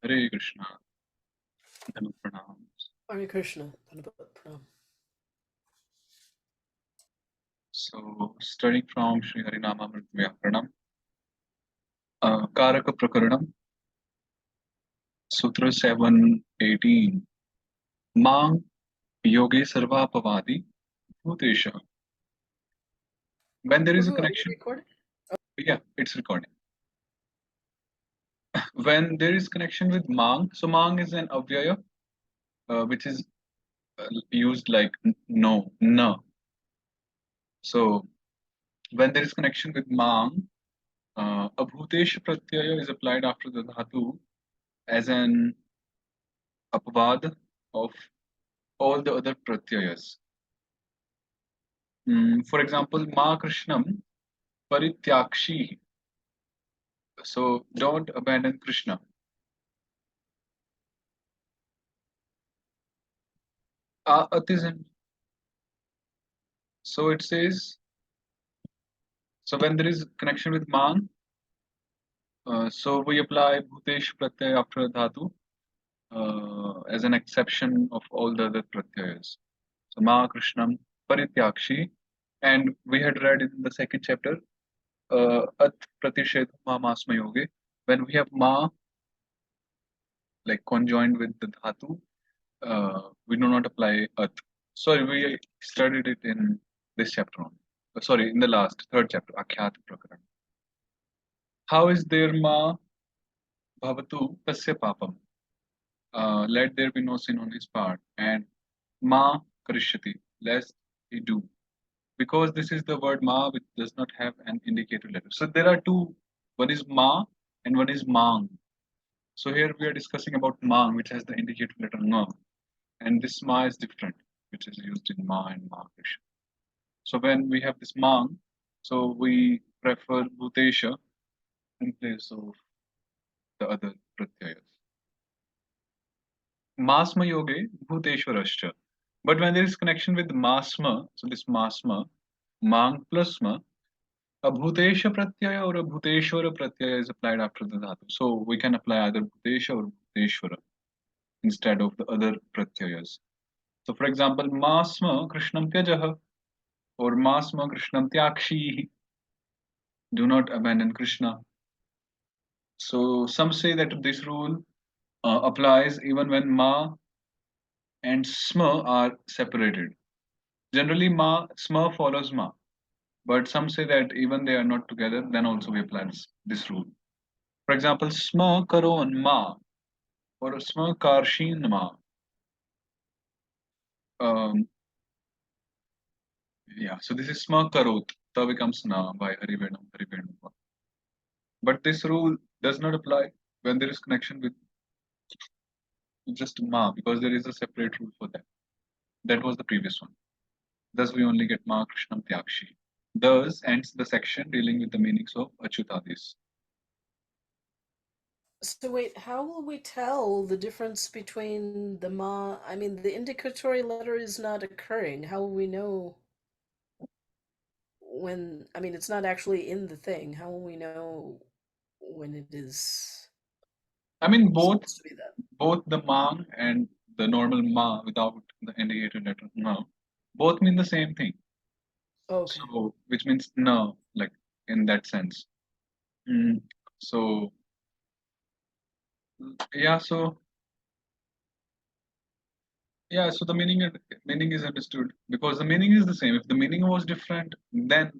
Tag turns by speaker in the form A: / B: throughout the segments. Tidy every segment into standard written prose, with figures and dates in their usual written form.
A: Hare Krishna. Dhanu Pranam.
B: Hare Krishna. Pranam.
A: So, studying from Sri Harinama Vyakanam, Karaka Prakaranam, Sutra 718. Mang Yoge Sarvapavadi Bhutesha. When there is a connection,
B: Recording?
A: yeah, it's recording. When there is connection with Mang, so Mang is an avyaya, which is used like no, na. So, when there is connection with Mang, Abhutesh Pratyaya is applied after the dhatu as an apvad of all the other pratyayas. For example, Ma Krishnam Parityakshi. So don't abandon Krishna. Atism. So it says, so when there is connection with Man, so we apply Bhutesh Pratyaya after dhatu as an exception of all the other pratyayas. So Ma Krishnam Parityakshi. And we had read in the second chapter, At Pratishedha Ma Masma Yoge. When we have Ma like conjoined with the dhatu, we do not apply at. Sorry, we studied it in this chapter only. Sorry, in the last third chapter, Akhyat Prakaran. How is there ma bhavatu tasya papam? Let there be no sin on his part, and ma karishyati, lest he do. Because this is the word ma, which does not have an indicator letter. So there are two. One is ma and one is mang. So here we are discussing about mang, which has the indicator letter ma, and this ma is different, which is used in ma and ma krishna. So when we have this mang, so we prefer bhutesha in place of the other pratyayas. Masma yoge bhuteshwarascha. But when there is connection with masma, so this masma, mang plus ma, a bhutesha pratyaya or a bhuteshwara pratyaya is applied after the dhatu. So we can apply either bhutesha or bhuteshwara instead of the other pratyayas. So for example, masma krishnam tyajaha or masma krishnam tyakshi. Do not abandon Krishna. So some say that this rule applies even when ma and sma are separated. Generally, sma follows ma, but some say that even they are not together, then also we apply this rule. For example, sma karon ma or sma karshin ma. Um, yeah, so this is sma karot. Ta becomes na by Harivenam, Harivenam. But this rule does not apply when there is connection with just ma, because there is a separate rule for that. That was the previous one. Thus, we only get Ma Krishnam Tyakshi. Thus ends the section dealing with the meanings of Achyutadis.
B: So wait, how will we tell the difference between the ma? I mean, the indicatory letter is not occurring. How will we know when? I mean, it's not actually in the thing. How will we know when it is
A: I mean, both
B: supposed to be that?
A: both the Ma and the normal Ma without the indicator letter Na, both mean the same thing.
B: Okay.
A: So, which means Na, like in that sense. Mm, so, yeah, so yeah, so the meaning is understood because the meaning is the same. If the meaning was different, then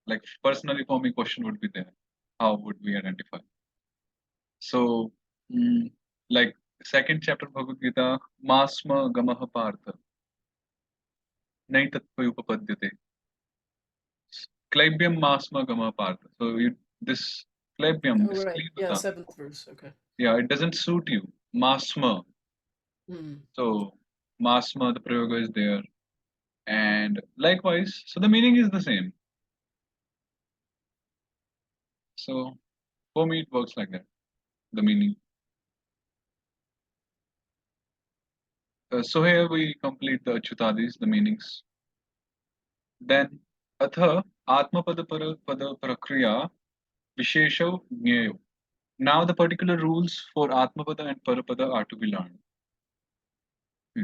A: like personally for me, question would be there. How would we identify? So, like second chapter Bhagavad Gita, Masma Gamaha Partha, Naitatvayupapadyate. Klaibyam Masma Gamaha Partha. So this Klaibyam,
B: Oh,
A: this
B: right. Yeah,
A: Klivata,
B: seventh verse. Okay.
A: yeah, it doesn't suit you. Masma.
B: Hmm.
A: So Masma, the Prayoga is there. And likewise, so the meaning is the same. So for me, it works like that. The meaning. So here we complete the Achyutadis, the meanings. Then, atha atmapada pada prakriya Vishesho Jnayo. Now the particular rules for Atmapada and Parapada are to be learned. Hmm.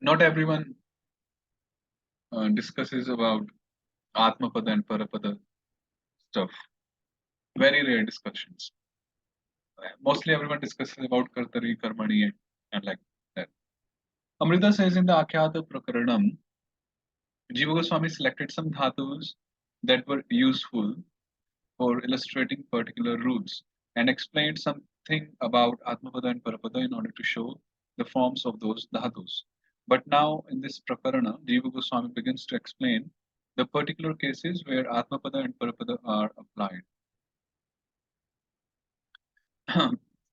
A: Not everyone discusses about Atmapada and Parapada stuff. Very rare discussions. Mostly everyone discusses about Kartari, Karmani, and like that. Amrita says in the Akhyata Prakaranam, Jiva Goswami selected some dhatus that were useful for illustrating particular rules and explained something about Atmapada and Parapada in order to show the forms of those dhatus. But now in this Prakarana, Jiva Goswami begins to explain the particular cases where Atmapada and Parapada are applied.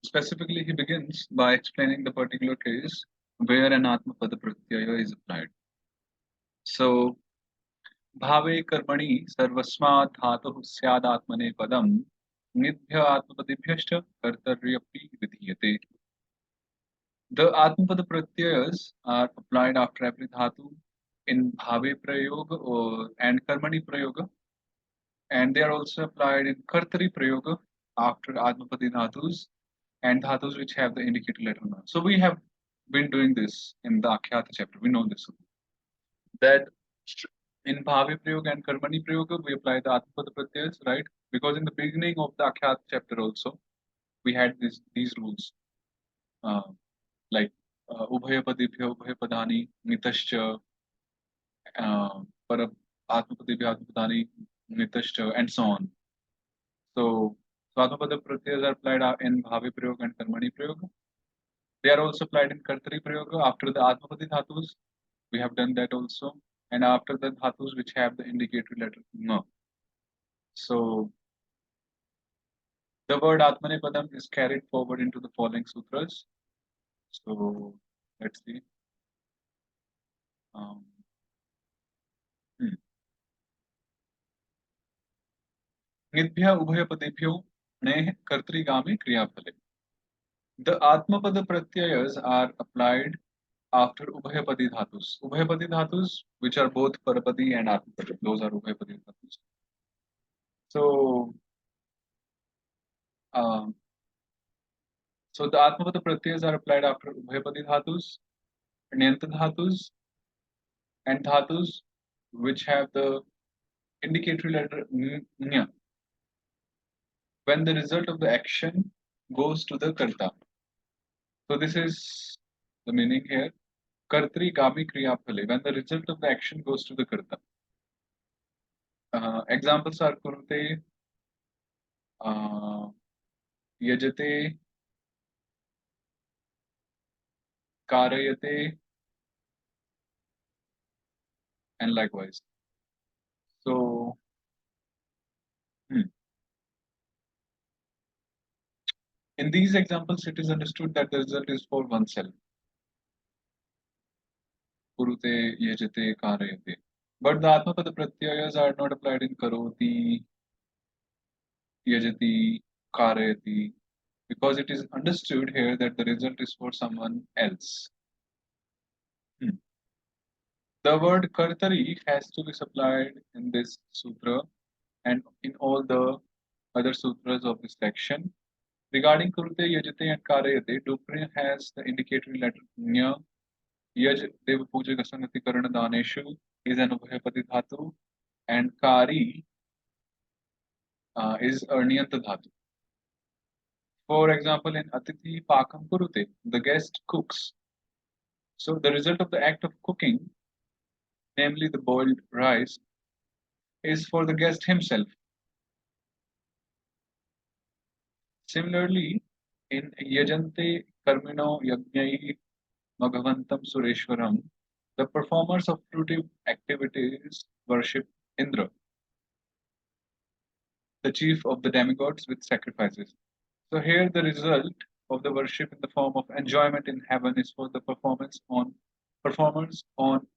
A: Specifically, he begins by explaining the particular case where an Atmapada Pratyaya is applied. So, भावे कर्मणि सर्वस्मात् धातुः स्यादात्मने पदम् निभ्य आत्मपदिभ्यश्च कर्तर्यपि विधीयते. The Atmapada Pratyayas are applied after every dhatu in Bhave Prayoga and Karmani Prayoga, and they are also applied in Kartari Prayoga after Atmapadi dhatus and dhatus which have the indicator letter na. So we have been doing this in the Akhyata chapter. We know this. That in Bhavi Prayoga and Karmani Prayoga, we apply the Atmapada Pratyayas, right? Because in the beginning of the Akhyata chapter also, we had these rules. Like Ubhayapadibhya, Ubhayapadani, Nitascha, Para Atmapadibhya, Atmapadani, Nitascha, and so on. So Atmapada Pratyayas are applied in Bhavi Prayoga and Karmani Prayoga. They are also applied in Kartari Prayoga after the Atmapadi Dhatus. We have done that also. And after the Dhatus which have the indicatory letter Ng. So the word Atmanepadam is carried forward into the following sutras. So let's see. Um, Nidbhya Ubhayapadibhyo Neh Kartrigami Kriyapale. The Atmapada Pratyayas are applied after Ubhayapadi Dhatus. Ubhayapadi Dhatus, which are both Parapadi and Atmapadi, those are Ubhayapadi Dhatus. So, um, so the Atmapada Pratyayas are applied after Ubhayapadi Dhatus, Nyanta Dhatus, and Dhatus which have the indicatory letter Nya when the result of the action goes to the Karta. So this is the meaning here. Kartri Gami Kriya Phale, when the result of the action goes to the Karta. Examples are Kurute, Yajate, Karayate, and likewise. So, in these examples, it is understood that the result is for oneself. Kurute, Yajate, Karayate. But the Atmapada Pratyayas are not applied in Karoti, Yajati, Karayati, because it is understood here that the result is for someone else. The word Kartari has to be supplied in this sutra and in all the other sutras of this section. Regarding Kurute, Yajate, and Karayate, Dupri has the indicatory letter Nya. Yaj Deva Puja Gasanati Karana Daneshu is an Ubhayapati Dhatu, and Kari is a Niyanta Dhatu. For example, in Atithi Pakam Kurute, the guest cooks. So the result of the act of cooking, namely the boiled rice, is for the guest himself. Similarly, in Yajante Karmino Yajnai Maghavantam Sureshwaram, the performers of fruitive activities worship Indra, the chief of the demigods, with sacrifices. So here the result of the worship in the form of enjoyment in heaven is for the performers on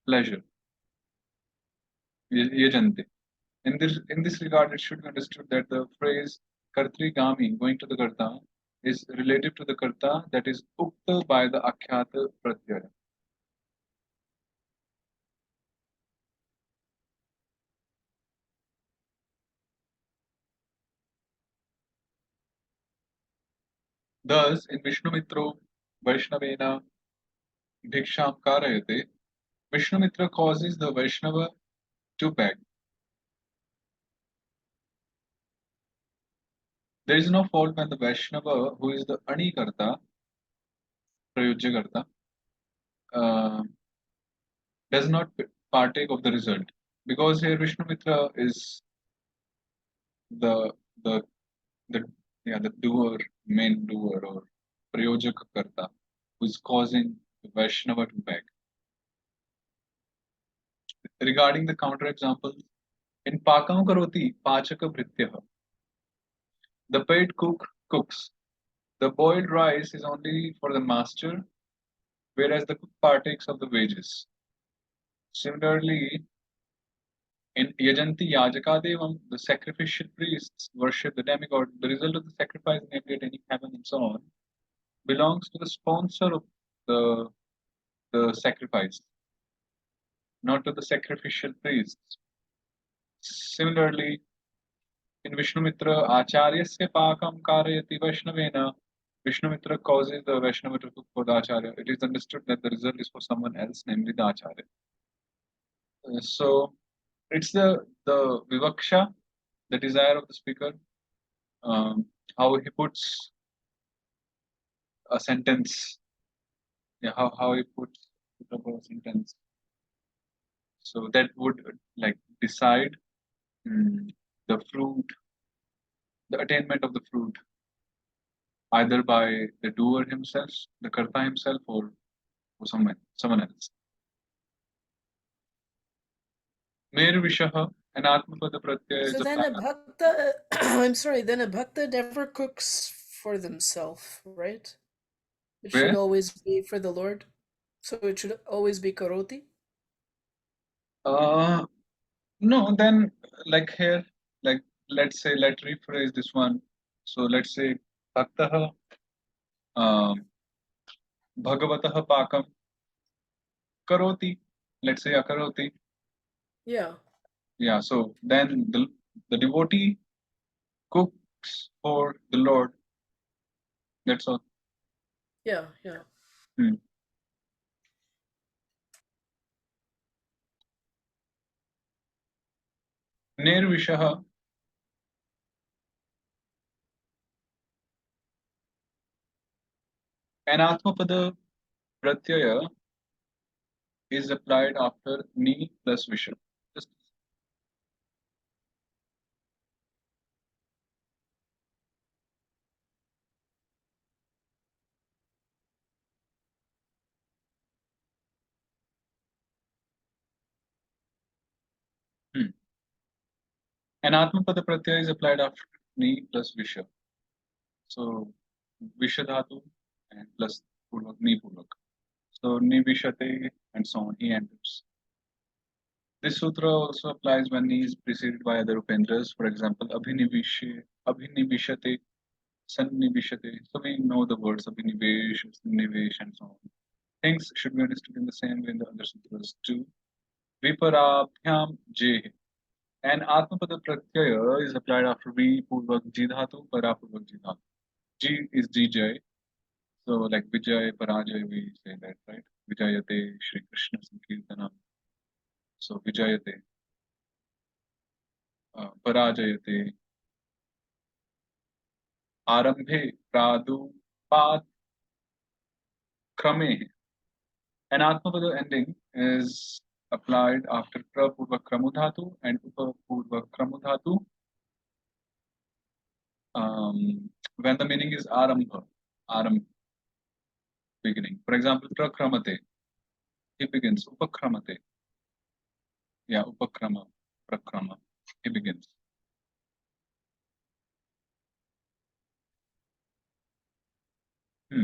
A: pleasure. Yajante. In this regard, it should be understood that the phrase Kartri Gami, going to the Karta, is relative to the karta, that is ukta by the akhyata pratyaya. Thus, in Vishnumitro Vaishnavena Bhiksham Karayate, Vishnumitra causes the Vaishnava to beg. There is no fault when the Vaishnava, who is the Anikarta, Prayojyakarta, uh, does not partake of the result. Because here Vishnumitra is the the the the doer, main doer or Prayojyakarta, who is causing the Vaishnava to beg. Regarding the counterexample, in Pakam Karoti, Pachaka Bhrityaha, the paid cook cooks. The boiled rice is only for the master, whereas the cook partakes of the wages. Similarly, in Yajanti Yajakadevam, the sacrificial priests worship the demigod. The result of the sacrifice, namely attaining heaven and so on, belongs to the sponsor of the, the sacrifice, not to the sacrificial priests. Similarly, in Vishnumitra, Acharyasya Pakam Karayati Vaishnavena, Vishnumitra causes the Vaishnava to cook for the Acharya. It is understood that the result is for someone else, namely the Acharya. So it's the Vivaksha, the desire of the speaker, um, how he puts a sentence, yeah, how he puts up a sentence. So that would like decide the fruit, the attainment of the fruit, either by the doer himself, the karta himself, or someone else. Mere Vishaha and Atmapada Pratyaya is
B: So
A: a
B: then a bhakta, I'm sorry, then a bhakta never cooks for themselves, right? It should
A: where
B: always be for the Lord. So it should always be karoti.
A: uh no then like here like let's rephrase this one. So let's say Bhaktah um Bhagavatah Pakam Karoti, let's say Akaroti.
B: Yeah,
A: Yeah, so then the devotee cooks for the Lord. That's all.
B: yeah, yeah.
A: Hmm. Nirvishaha and Atmapada Pratyaya is applied after Ni plus Visha. Just, hmm. And Atmapada Pratyaya is applied after Ni plus Visha. So Visha Dhatu and plus Purvak, Ni Purvak. So Ni Vishate and so on. He enters. This sutra also applies when he is preceded by other upendras. For example, Abhinivishate, Sannivishate. So we know the words Abhinivesh, Nivesh, and so on. Things should be understood in the same way in the other sutras too. Viparabhyam J. And Atmapada Pratyaya is applied after V Purvak Jidhatu, Para Purvak Jidhatu. G is DJ. So like Vijay, Parajay, we say that, right? Vijayate, Shri Krishna Sankirtanam. So Vijayate, Parajayate, Arambhe, Pradupat, Krame. An Atmapada ending is applied after Prapurva Kramudhatu and Upapurva Kramudhatu when the meaning is Arambha, Aram, beginning. For example, Prakramate, he begins. Upakramate, yeah, Upakrama, Prakrama, he begins. Hmm.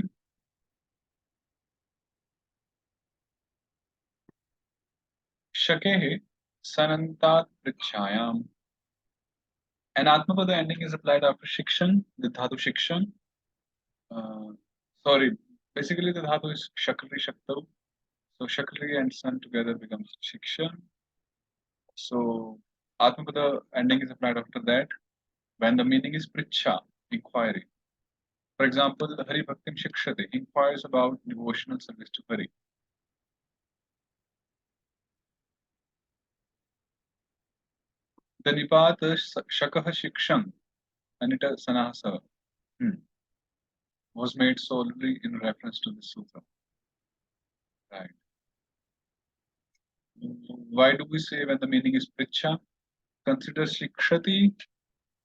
A: Shakehe, Sanantat Prichayam. An Atmapada ending is applied after Shikshan, the Dhatu Shikshan, Sorry, basically the dhatu is shakri shaktaru. So shakri and sun together becomes shiksha. So Atmapada ending is applied after that when the meaning is pricha, inquiry. For example, Hari Bhaktim Shikshate inquires about devotional service to Hari. The Nipat Shakah Shiksham Anita Sanasa was made solely in reference to this sutra. Right. Why do we say when the meaning is pricha? Consider Shikshati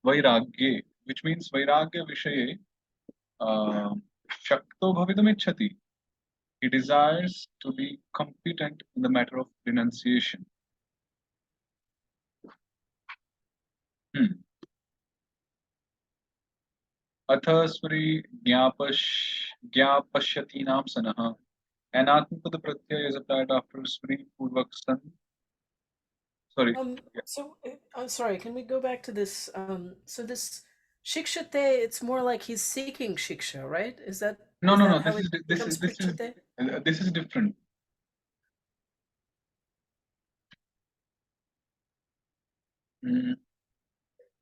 A: Vairagye, which means Vairagya Vishaye Shakto Bhavidam. He desires to be competent in the matter of renunciation. अथ स्मृ ज्ञापश्यतीनां सनः. An atmapad pratyaya is applied after smri purvak san. Sorry.
B: So I'm sorry. Can we go back to this? So this shikshate, it's more like he's seeking shiksha, right?
A: No,
B: is
A: no,
B: that
A: no.
B: how it becomes prichate?
A: This is different.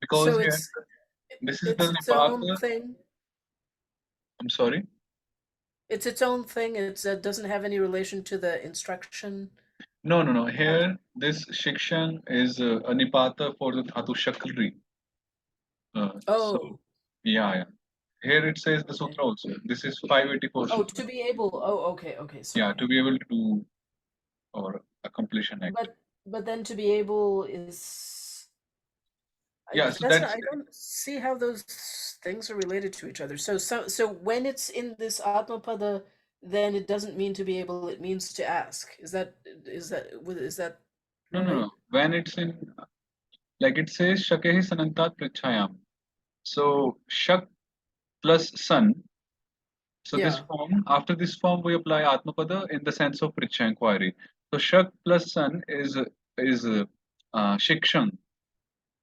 A: Because
B: So
A: here this is the
B: it's its own
A: nipata.
B: thing.
A: I'm sorry.
B: It's its own thing. It doesn't have any relation to the instruction.
A: No, no, no.
B: Part.
A: Here this shikshan is a nipata for the dhatu shakri. So
B: Oh,
A: yeah. Here it says the
B: okay.
A: sutra also. This is 584
B: Oh,
A: sutra.
B: to be able. Oh, okay, okay.
A: Yeah,
B: Sorry.
A: to be able to do or accomplish an act.
B: But then to be able is
A: Yeah, so
B: that's not,
A: that's
B: I don't see how those things are related to each other. So when it's in this Atmapada, then it doesn't mean to be able, it means to ask. Is that
A: no, no,
B: right?
A: no. When it's in like it says shakehi sanantat prichayam. So shak plus sun. So this
B: Yeah.
A: form, after this form, we apply atmapada in the sense of pricha inquiry. So shak plus sun is shikshan.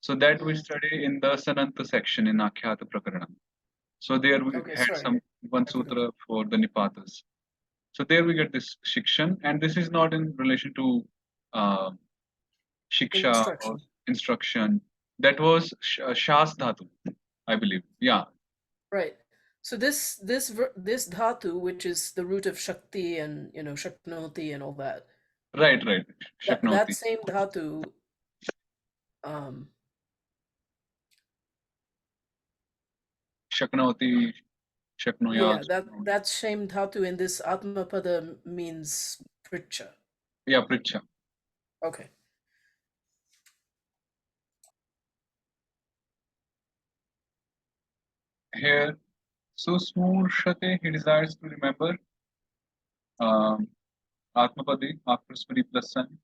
A: So that we
B: Mm.
A: study in the sananta section in Akhyata Prakarana. So there we
B: Okay,
A: had
B: sorry.
A: some one
B: I forgot.
A: sutra for the nipatas. So there we get this shikshan, and this is not in relation to uh, shiksha or
B: Instruction.
A: instruction. That was shas dhatu, I believe. Yeah,
B: Right. So this dhatu, which is the root of shakti and shaknoti and all that,
A: right, right.
B: that
A: Shaknoti,
B: same dhatu, um,
A: shaknoti, shaknoyat.
B: yeah, that same dhatu in this atmapada means pricha.
A: Yeah, pricha.
B: Okay.
A: Here, susmurshate, he desires to remember um, atmapadi after smriti plus sun.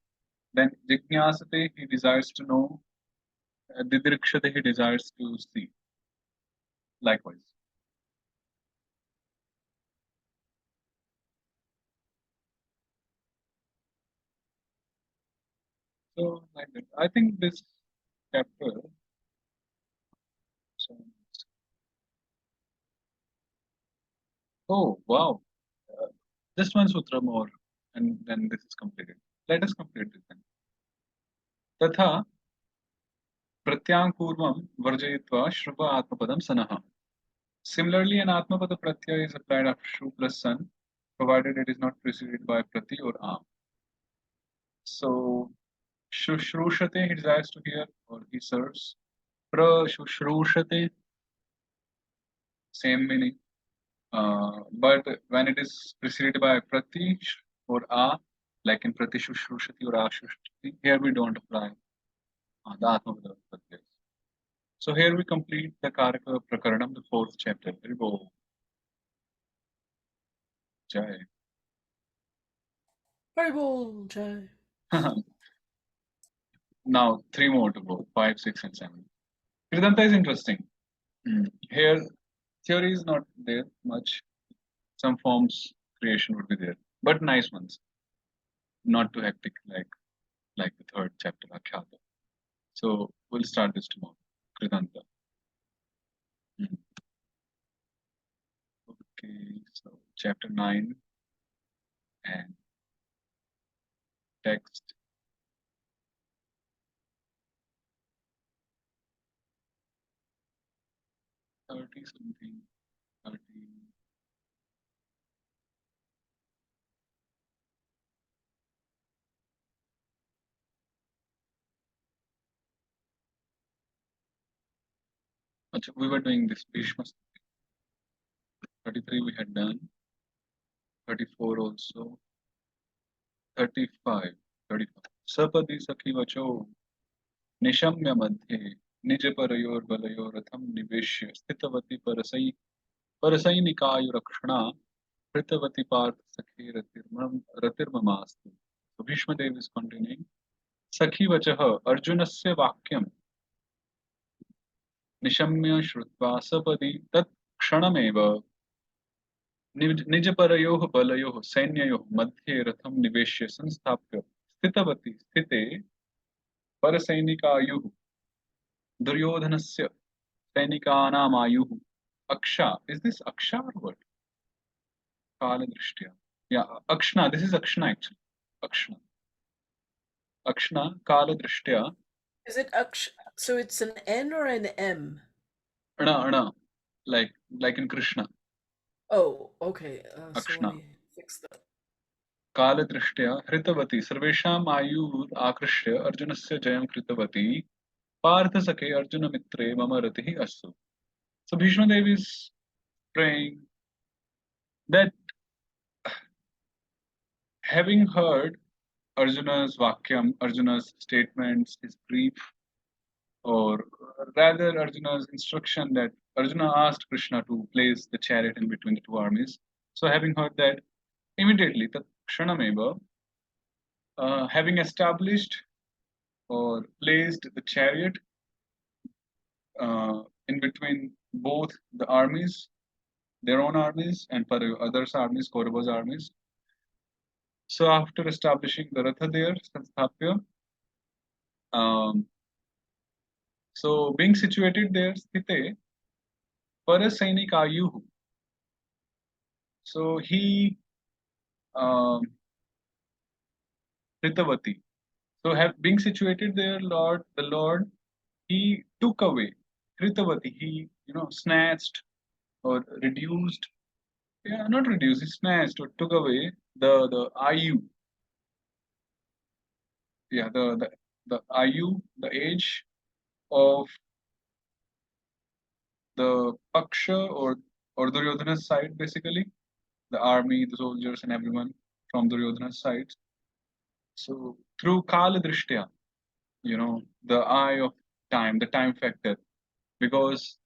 A: Then jignasate, he desires to know. Didrikshate, he desires to see. Likewise. So, like that. I think this chapter. So, oh wow! Uh, just one sutra more, and then this is completed. Let us complete this then. तथा प्रत्यांगपूर्वं वर्जयित्वा श्रुव आत्मपदं सनः. Similarly, an atmapada pratyaya is applied after shru plus san, provided it is not preceded by prati or am. So, shushrushate, he desires to hear or he serves. Prashrushate, same meaning. But when it is preceded by prati or a, like in prati shushrushati or ashushati, here we don't apply the atmapada pratyaya. So here we complete the Karaka Prakaranam, the fourth chapter. Haribo Jai.
B: Haribol Jai.
A: Now three more to go, 5, 6, and 7. Kridanta is interesting. Here, theory is not there much. Some forms creation would be there, but nice ones, not too hectic like the third chapter, Akhyata. So we'll start this tomorrow. Kridanta. Mm. Okay, so chapter 9 and text. Thirty something. 30. Achha, we were doing this Bhishma. 33 we had done. 34 also. 35. 35. Sapadi sakhi vacho निशम्य मध्ये निजपरयोर्बलयोरथं निवेश्य स्थितवती परसैनिकायुरक्षणा कृतवती पार्थ सखी रतिर्ममास्तु. So Bhishma Dev is continuing. Sakhi vachah Arjunasya vakyam निशम्य श्रुत्वा सपदि तत् क्षणमेव निजपरयोः बलयोः सैन्ययोः मध्ये रथं निवेश्य संस्थाप्य स्थितवती स्थिते परसैनिकायुः दुर्योधनस्य सैनिकानामायुः Aksha. Is this Aksha or what? Kala Drishtya. Yeah, Akshna. This is Akshna actually. Akshna. Akshna, Kala Drishtya.
B: Is it Aksh? So it's an N or an M?
A: Ana. Like in Krishna.
B: Oh, okay. So let
A: Akshna.
B: me fix that.
A: Kala Drishtya. Hritavati. Sarvesham Ayur Akrishya Arjunasya Jayam Kritavati. Partha Sakhe Arjuna Mitre Mama Ratihi Asu. So Bhishma Devi is praying that having heard Arjuna's Vakyam, Arjuna's statements, his brief, or rather Arjuna's instruction that Arjuna asked Krishna to place the chariot in between the two armies. So having heard that, immediately, Tat Kshanameva, having established or placed the chariot in between both the armies, their own armies and others' armies, Kaurava's armies. So after establishing the Ratha there, Sanstapya, um, so being situated there, Sthite, Parasainikayuhu. So he um, Ritavati. So being situated there, the Lord, he took away Ritavati. He, snatched or reduced. Yeah, not reduced. He snatched or took away the Ayu. Yeah, the Ayu, the age of the Paksha or Duryodhana's side, basically the army, the soldiers, and everyone from Duryodhana's side. So through Kala Drishtya, the eye of time, the time factor, because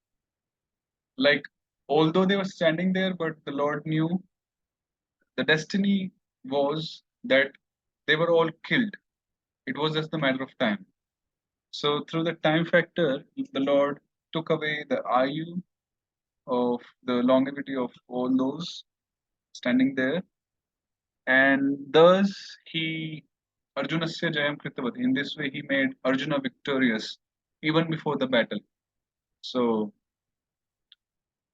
A: like although they were standing there, but the Lord knew the destiny was that they were all killed. It was just a matter of time. So through the time factor, the Lord took away the ayu of the longevity of all those standing there, and thus he Arjunasya Jayam Kritavati. In this way, he made Arjuna victorious even before the battle. So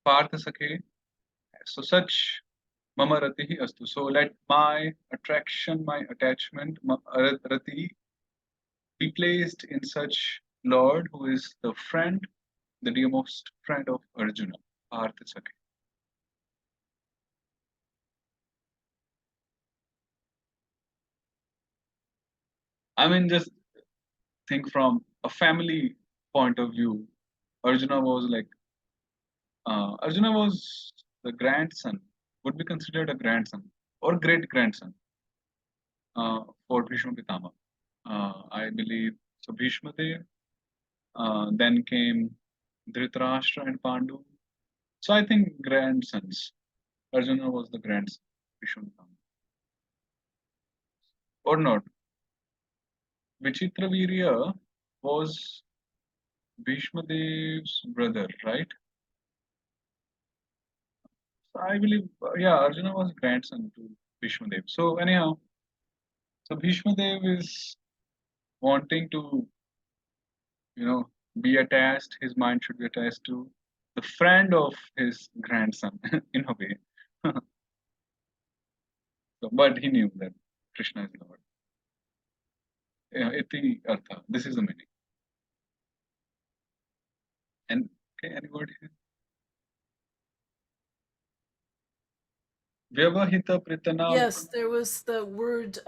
A: Partha Sakhe, so such Mama Ratihi Astu. So let my attraction, my attachment, Rati, be placed in such Lord who is the friend, the dearmost friend of Arjuna, Partha Sakhe. I mean, just think from a family point of view. Arjuna was like, Arjuna was the grandson, would be considered a grandson or great grandson for Bhishma Pitama. I believe so. Bhishma Dev, then came Dhritarashtra and Pandu. So I think grandsons. Arjuna was the grandson, Bhishma Pitama. Or not. Vichitravirya was Bhishma Dev's brother, right? So I believe, yeah, Arjuna was grandson to Bhishma Dev. So anyhow, so Bhishma Dev is wanting to, you know, be attached. His mind should be attached to the friend of his grandson in a way. So, but he knew that Krishna is Lord. Iti artha. This is the meaning. And okay, any word here? Vyavahita pritana
B: Yes, there was the word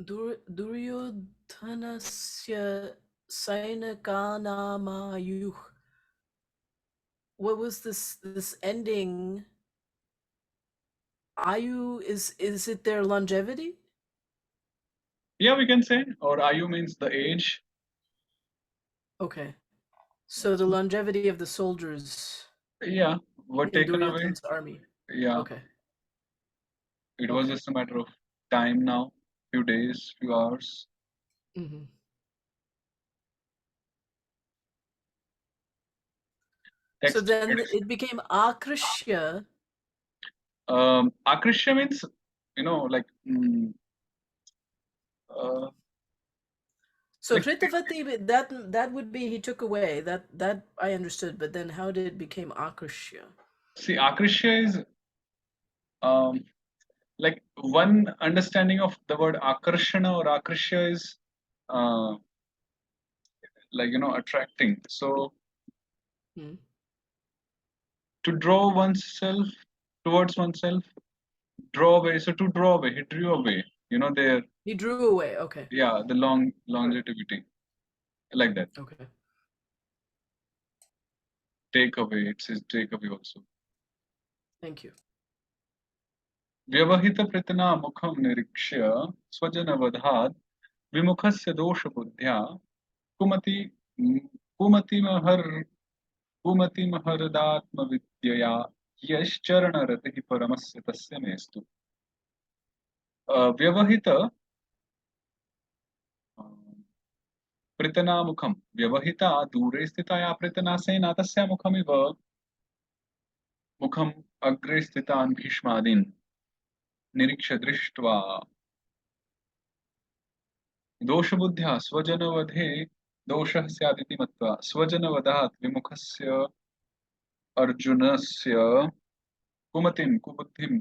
B: Duryodhanasya Sainakanamayuh. What was this ending? Ayu is it their longevity?
A: Yeah, we can say. Or Ayu means the age.
B: Okay. So the longevity of the soldiers
A: Yeah, were
B: in
A: taken away.
B: Duryodhana's army.
A: Yeah,
B: Okay.
A: it was
B: Okay.
A: just a matter of time now. Few days, few hours.
B: Hmm. So
A: Text.
B: then it became Akrishya.
A: Akrishya means, like, uh,
B: So
A: like
B: Hritavati, that would be he took away. That I understood, but then how did it became Akrishya?
A: see, Akrishya is um, like one understanding of the word Akarshana or Akrishya is uh, like attracting. So
B: Hmm.
A: to draw oneself towards oneself, draw away. So to draw away, he drew away. Their
B: He drew away. Okay.
A: yeah, the longevity like that.
B: Okay.
A: Take away. It says take away also.
B: Thank you.
A: व्यवहितप्रतिना मुखं निरीक्ष्य स्वजनवधात् विमुखस्य दोषबुद्ध्या कुमति कुमतिमहर् कुमतिमहरदात्मविद्यया यश्चरणरतिः परमस्य तस्य मेस्तु व्यवहित पृतना मुखं व्यवहिता दूरे स्थिता या पृतना सेना तस्या मुखमिव मुखम् अग्रे स्थितान् भीष्मादीन् निरीक्ष्य दृष्ट्वा दोषबुद्ध्या स्वजनवधे दोषः स्यादिति मत्वा स्वजनवधात् विमुखस्य अर्जुनस्य कुमतिं कुबुद्धिं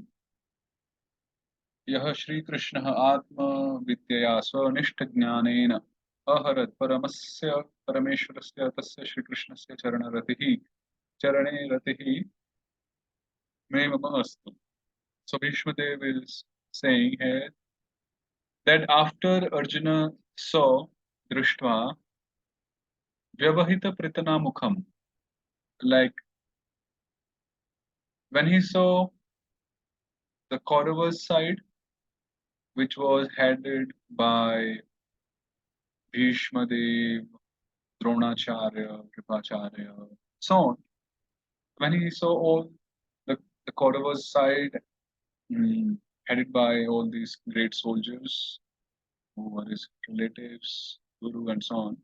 A: यः श्रीकृष्णः आत्मविद्यया स्वनिष्ठज्ञानेन अहरत् परमेश्वरस्य तस्य श्रीकृष्णस्य चरणे रतिः मे मम अस्तु. So Bhishmadev is saying here that after Arjuna saw Drishtva Vyavahita Pritana Mukham, like when he saw the Kauravas side, which was headed by Bhishma Dev, Dronacharya, Kripacharya, so on. When he saw all the Kauravas side headed by all these great soldiers who were his relatives, Guru, and so on.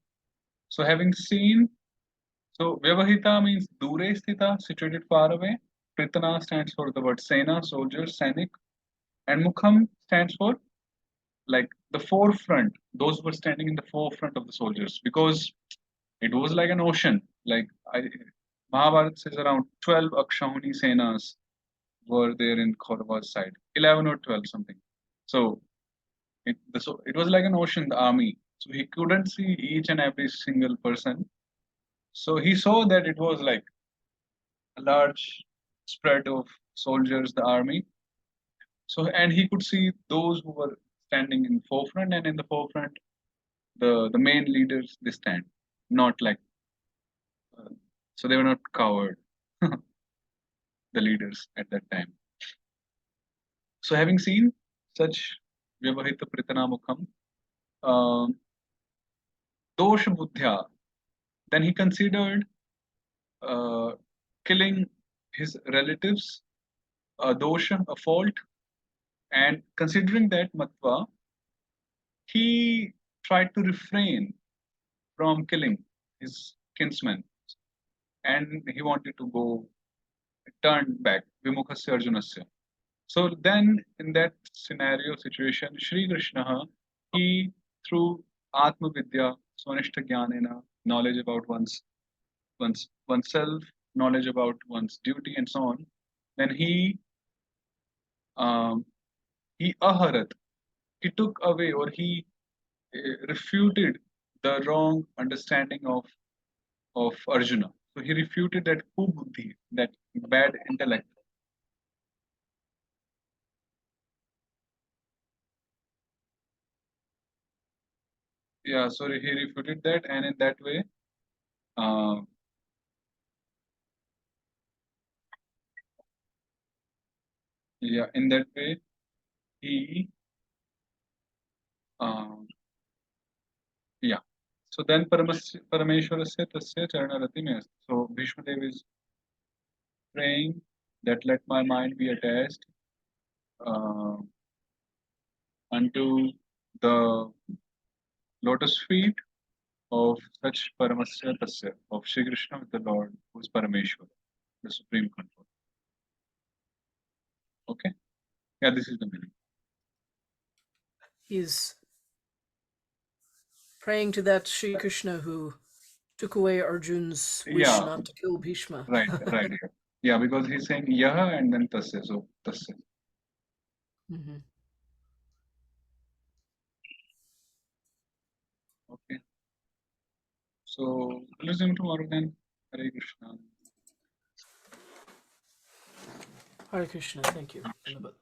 A: So having seen, so Vyavahita means Dure Sthita, situated far away. Pritana stands for the word Sena, soldier, Sainik, and Mukham stands for like the forefront. Those were standing in the forefront of the soldiers because it was like an ocean. Like Mahabharata says around 12 Akshauhini Senas were there in Kaurava's side, 11 or 12 something. So it was like an ocean, the army. So he couldn't see each and every single person. So he saw that it was like a large spread of soldiers, the army. So and he could see those who were standing in forefront, and in the forefront, the main leaders they stand, not like so they were not coward, the leaders at that time. So having seen such Vyavahita Pritanamukham, Dosha Buddhya, then he considered uh, killing his relatives, a dosha, a fault, and considering that Matva, he tried to refrain from killing his kinsmen and he wanted to go turn back, Vimukhasya Arjunasya. So then, in that scenario situation, Sri Krishna, he through Atma Vidya, Swanishta Jnanena, knowledge about oneself, knowledge about one's duty, and so on, then he he aharat, he took away or he refuted the wrong understanding of Arjuna. So he refuted that kubuddhi, that bad intellect. Yeah, so he refuted that, and in that way, uh, yeah, in that way, he, yeah. So then Parameshwarasya Tasya Charanarati mein. So Bhishma Dev is praying that let my mind be attached uh, unto the lotus feet of such Paramasya Tasya, of Shri Krishna with the Lord, who is Parameshwar, the Supreme Control. Okay? Yeah, this is the meaning.
B: He's praying to that Sri Krishna who took away Arjun's wish
A: Yeah,
B: not to kill Bhishma.
A: right, right. Yeah, yeah, because he's saying Yaha and then Tasya, so Tasya.
B: Mhm.
A: Okay. So, listen tomorrow then. Hare Krishna.
B: Hare Krishna, thank you. Dhanavat.